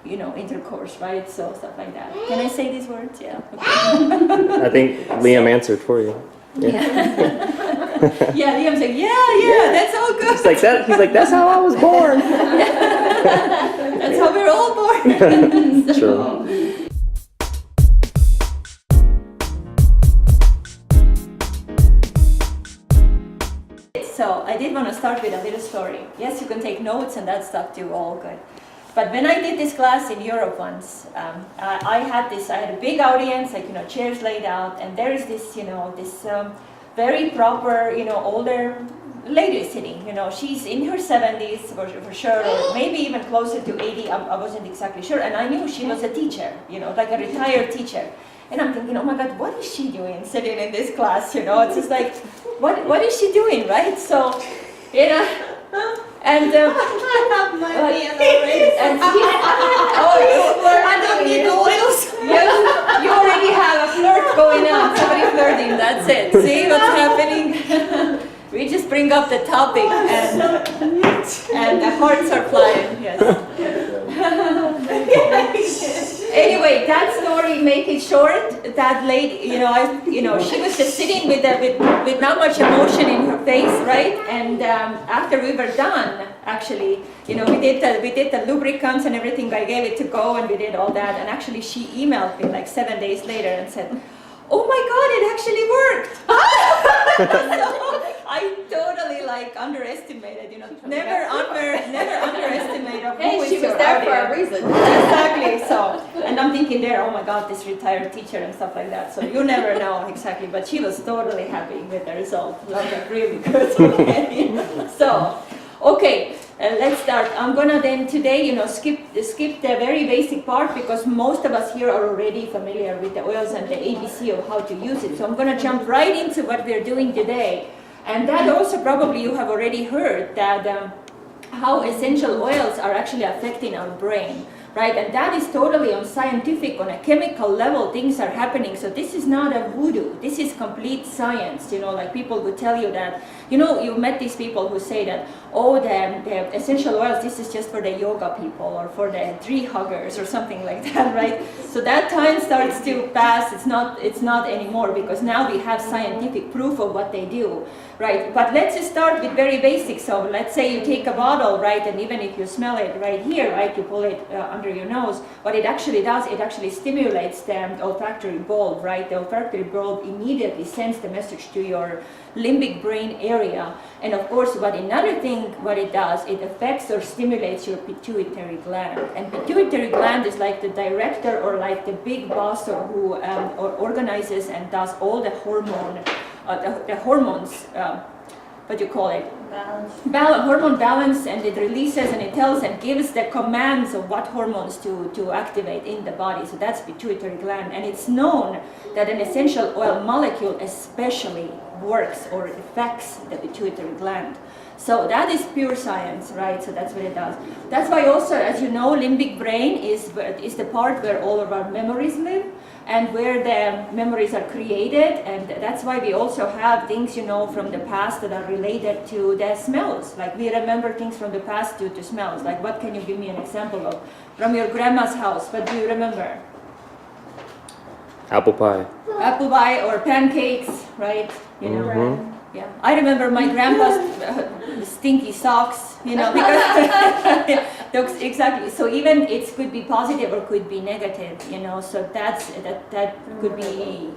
intercourse, right? So stuff like that. Can I say these words? Yeah. Okay. I think Liam answered for you. Yeah. Yeah, Liam's like, yeah, that's all good. He's like that. He's like, that's how I was born. That's how we're all born. So, True. So I did want to start with a little story. Yes, you can take notes and that stuff too, all good. But when I did this class in Europe once, I had a big audience, chairs laid out, and there is this, this very proper, older lady sitting. She's in her 70s for sure, or maybe even closer to 80. I wasn't exactly sure, and I knew she was a teacher, like a retired teacher. And I'm thinking, oh my God, what is she doing sitting in this class? It's just like, what is she doing, right? So, and I have my hand already. and I don't need oils. you already have a flirt going on. Somebody flirting. That's it. See what's happening? We just bring up the topic, and the hearts are flying. Yes. Anyway, that story, make it short, that lady, she was just sitting with not much emotion in her face, right? And after we were done, actually, we did the lubricants and everything. I gave it to go, and we did all that. And actually, she emailed me like 7 days later and said, "Oh my God, it actually worked!" So I totally underestimated. Never underestimate of Hey, who is she was your there for audience. a reason. Exactly. So, and I'm thinking there, oh my God, this retired teacher and stuff like that. So you never know exactly, but she was totally happy with the result. Like really good. Okay. So, okay. Let's start. I'm gonna then today, skip the very basic part because most of us here are already familiar with the oils and the ABC of how to use it. So I'm gonna jump right into what we're doing today. And that also probably you have already heard that how essential oils are actually affecting our brain, right? And that is totally on scientific, on a chemical level, things are happening. So this is not a voodoo. This is complete science. Like people would tell you that, you met these people who say that, oh, the essential oils, this is just for the yoga people or for the tree huggers or something like that, right? So that time starts to pass. It's not anymore because now we have scientific proof of what they do, right? But let's just start with very basic. So let's say you take a bottle, right? And even if you smell it right here, right, you pull it under your nose, what it actually does, it actually stimulates the olfactory bulb, right? The olfactory bulb immediately sends the message to your limbic brain area. And of course, another thing, what it does, it affects or stimulates your pituitary gland. And pituitary gland is like the director or like the big boss or who organizes and does all the hormones, what do you call it? Hormone balance, and it releases and it tells and gives the commands of what hormones to activate in the body. So that's pituitary gland, and it's known that an essential oil molecule especially works or affects the pituitary gland. So that is pure science, right? So that's what it does. That's why also, as you know, limbic brain is the part where all of our memories live and where the memories are created. And that's why we also have things, from the past that are related to the smells. Like we remember things from the past due to smells. Like what can you give me an example of? From your grandma's house, what do you remember? Apple pie. Apple pie or pancakes, right? Yeah, I remember my grandpa's stinky socks, because exactly. So even it could be positive or could be negative, So that could be,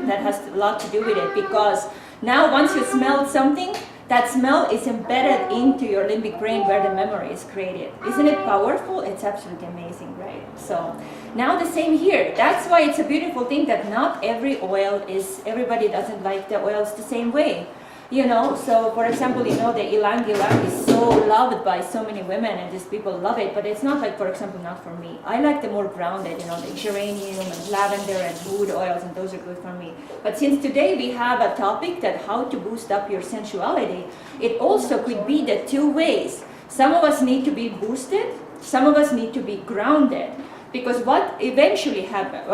that has a lot to do with it because now once you smell something, that smell is embedded into your limbic brain where the memory is created. Isn't it powerful? It's absolutely amazing, right? So now the same here. That's why it's a beautiful thing that not every oil everybody doesn't like the oils the same way. So for example, the ylang ylang is so loved by so many women and these people love it, but it's not like, for example, not for me. I like the more grounded, the geranium and lavender and wood oils, and those are good for me. But since today we have a topic that how to boost up your sensuality, it also could be the two ways. Some of us need to be boosted, some of us need to be grounded. Because what eventually happens,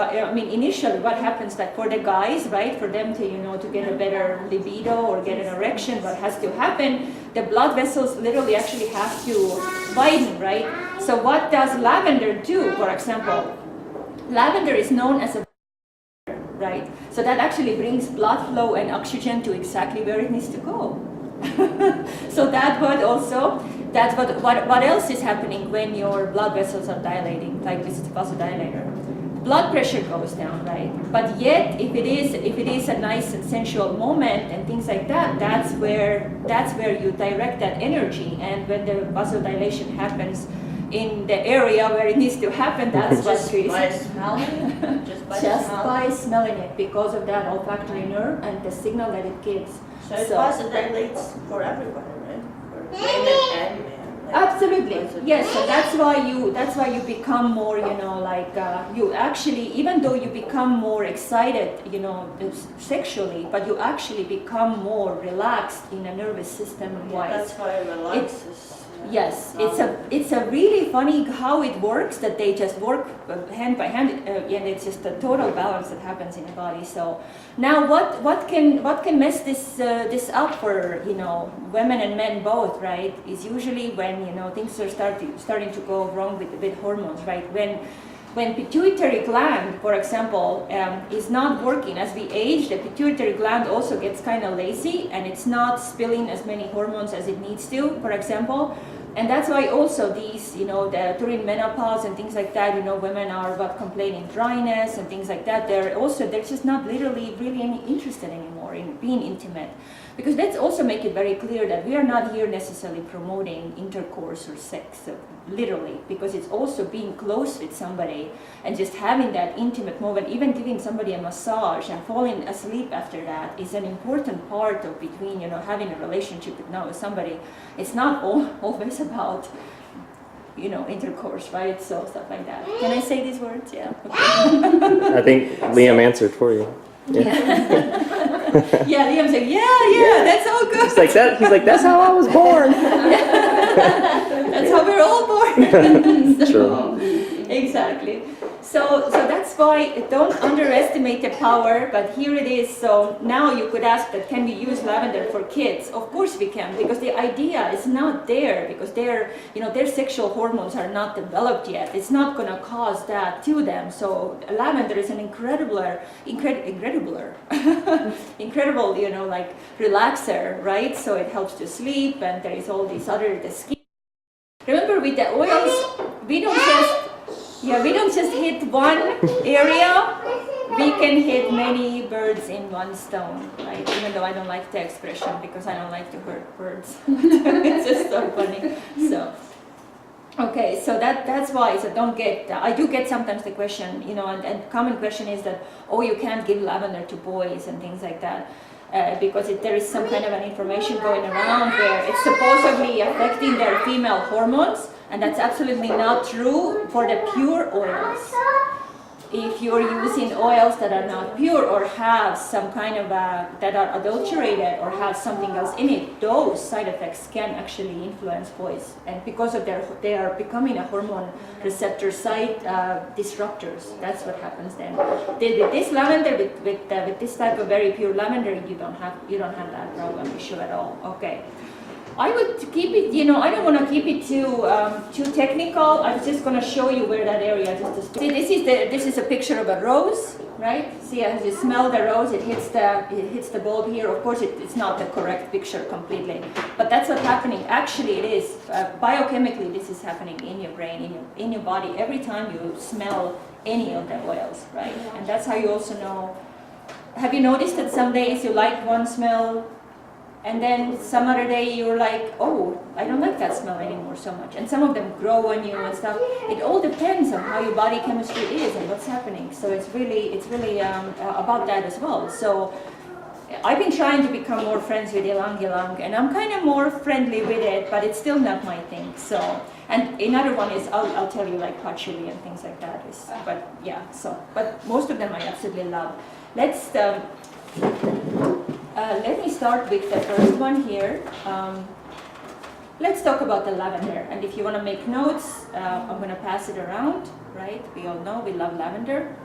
initially what happens that for the guys, right, for them to, to get a better libido or get an erection, what has to happen, the blood vessels literally actually have to widen, right? So what does lavender do? For example, lavender is known as a right? So that actually brings blood flow and oxygen to exactly where it needs to go. So that would also, that's what else is happening when your blood vessels are dilating, like this is a vasodilator. Blood pressure goes down, right? But yet, if it is a nice and sensual moment and things like that, that's where you direct that energy. And when the vasodilation happens in the area where it needs to happen, that's what Just creates. by smelling? Just by Just smelling? by smelling it, because of that olfactory nerve and the signal that it gives. So it vasodilates for everybody, right? For women and men. Like, Absolutely, yes. So vasodilates. that's why you become more, you actually, even though you become more excited, sexually, but you actually become more relaxed in a nervous system wise. That's why it relaxes. Yes, it's a really funny how it works, that they just work hand by hand, and it's just a total balance that happens in the body. So now what can mess this up for women and men both, right? Is usually when things are starting to go wrong with hormones, right? When pituitary gland, for example, is not working as we age, the pituitary gland also gets kind of lazy and it's not spilling as many hormones as it needs to, for example. And that's why also these, during menopause and things like that, women are complaining dryness and things like that. They're just not literally really any interested anymore in being intimate. Because let's also make it very clear that we are not here necessarily promoting intercourse or sex, literally, because it's also being close with somebody and just having that intimate moment, even giving somebody a massage and falling asleep after that is an important part of between, having a relationship with somebody. It's not always about, intercourse, right? So stuff like that. Can I say these words? Yeah. Okay. I think Liam answered for you. Yeah, Liam's like, yeah, that's all good. He's like that. He's like, that's how I was born. That's how we're all born. True. Exactly. So that's why don't underestimate the power, but here it is. So now you could ask that, can we use lavender for kids? Of course we can, because the idea is not there, because their sexual hormones are not developed yet. It's not going to cause that to them. So lavender is an incredible, relaxer, right? So it helps to sleep, and there is all these other, the skin. Remember with the oils, we don't just hit one area, we can hit many birds in one stone, right? Even though I don't like the expression, because I don't like to hurt birds. It's just so funny. So, okay, so that's why, so don't get, I do get sometimes the question, and common question is that, oh, you can't give lavender to boys and things like that. Because there is some kind of an information going around where it's supposedly affecting their female hormones, and that's absolutely not true for the pure oils. If you're using oils that are not pure or have some kind of that are adulterated or have something else in it, those side effects can actually influence boys, and because of they are becoming a hormone receptor site disruptors. That's what happens then. With this lavender, with this type of very pure lavender, you don't have that problem issue at all. Okay. I would keep it, I don't want to keep it too technical. I'm just going to show you where that area just to see. This is a picture of a rose, right? See, as you smell the rose, it hits the bulb here. Of course, it's not the correct picture completely, but that's what's happening. Actually, it is biochemically. This is happening in your brain, in your body every time you smell any of the oils, right? And that's how you also know. Have you noticed that some days you like one smell? And then some other day you're like, oh, I don't like that smell anymore so much. And some of them grow on you and stuff. It all depends on how your body chemistry is and what's happening. So it's really about that as well. So I've been trying to become more friends with ylang ylang, and I'm kind of more friendly with it, but it's still not my thing. So, and another one is I'll tell you like patchouli and things like that. But yeah, but most of them I absolutely love. Let me start with the first one here. Let's talk about the lavender. And if you want to make notes, I'm going to pass it around, right? We all know we love lavender.